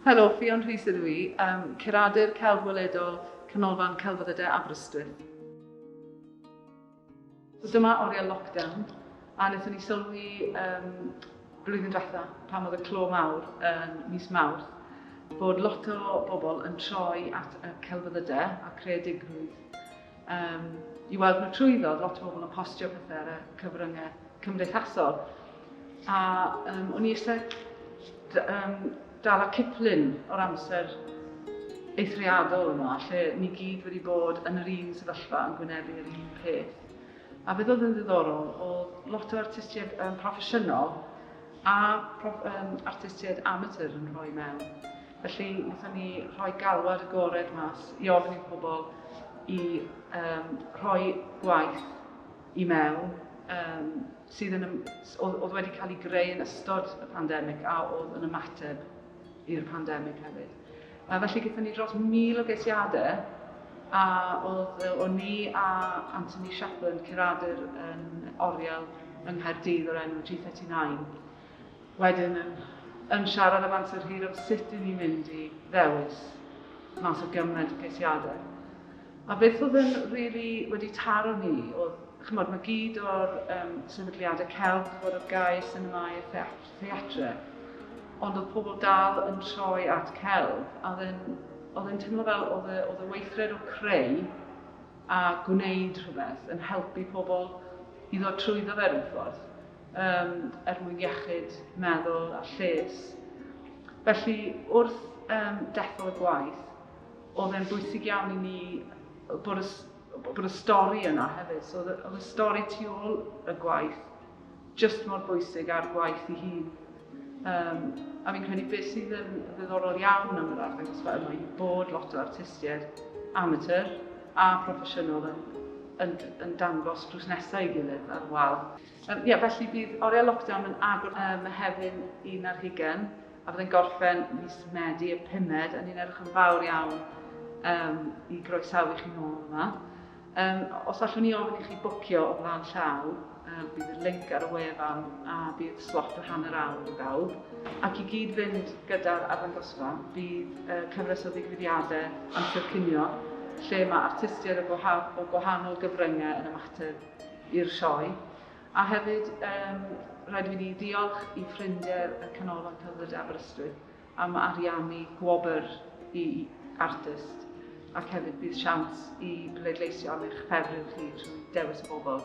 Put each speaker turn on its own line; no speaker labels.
Helo, Fion Rhys ydw i, curadur celf weledol Canolfan Celfyddydau Aberystwyth. Dyma Oriel lockdown, a wnaethon ni sylwi blwyddyn diwetha pan oedd y clo mawr yn mis Mawrth, bod lot o bobl yn troi at y celfyddydau a creadigrwydd. I weld nhw trwyddo, lot o bobl yn postio pethau ar y cyfryngau cymdeithasol. A o'n i eisiau dal a ciplyn o'r amser eithriadol yma, lle ni gyd wedi bod yn yr un sefyllfa yn gwynebu'r un peth. A beth oedd yn ddiddorol, oedd lot o artistiaid proffesiynol a artistiaid amateur yn rhoi mewn. Felly, wnaethon ni rhoi galwad agored mas i ofyn i pobl i rhoi gwaith i mewn sydd oedd wedi cael ei greu yn ystod y pandemig a oedd yn ymateb i'r pandemig hefyd. Felly gaethon ni dros 1000 o geisiadau a oedd ni a Anthony Chaplin, curadur yn Oriel yng Nghaerdydd o'r enw G39, wedyn yn siarad am amser hir o sut i ni'n mynd i ddewis mas o gymaint o geisiadau. A beth oedd yn really wedi taro ni oedd, chymod, mae gyd o'r sefydliadau celf, bod o'r gau, sinemau a theatre, ond oedd pobl dal yn troi at celf, a oedd e'n teimlo fel oedd y weithred o creu a gwneud rhywbeth yn helpu pobl i ddod trwyddo fe rhyw ffordd, mwyn iechyd, meddwl a lles. Felly, wrth deffo y gwaith, oedd e'n bwysig iawn i ni bod y stori yna hefyd. So, oedd y stori tu ôl y gwaith just mor bwysig ar gwaith ei hun. A fi'n credu beth sydd yn ddiddorol iawn am yr Arddangos yma yw bod lot o artistiaid amateur a proffesiynol yn dangos drws nesaf i gilydd ar wal. Felly bydd Oriel Lockdown yn agor Mehefin 20, a byddai'n gorffen mis Medi y 5, a ni'n edrych yn fawr iawn i groesawu chi nôl yma. Os allwn ni ofyn i chi bwcio o flaen llaw, bydd y link ar y wefan a bydd slot o hanner awr i bawb. Ac i gyd fynd gyda'r arddangosfa, bydd cyfres o ddigwyddiadau amser cinio, lle mae artistiaid o gwahanol gyfryngau yn ymateb i'r sioe. A hefyd, rhaid i ni diolch i ffrindiau y Canolfan Celfyddydau Aberystwyth am ariannu gwobr i artist. Ac hefyd bydd siawns i bleidleisio am eich ffefryn chi trwy dewis y bobl.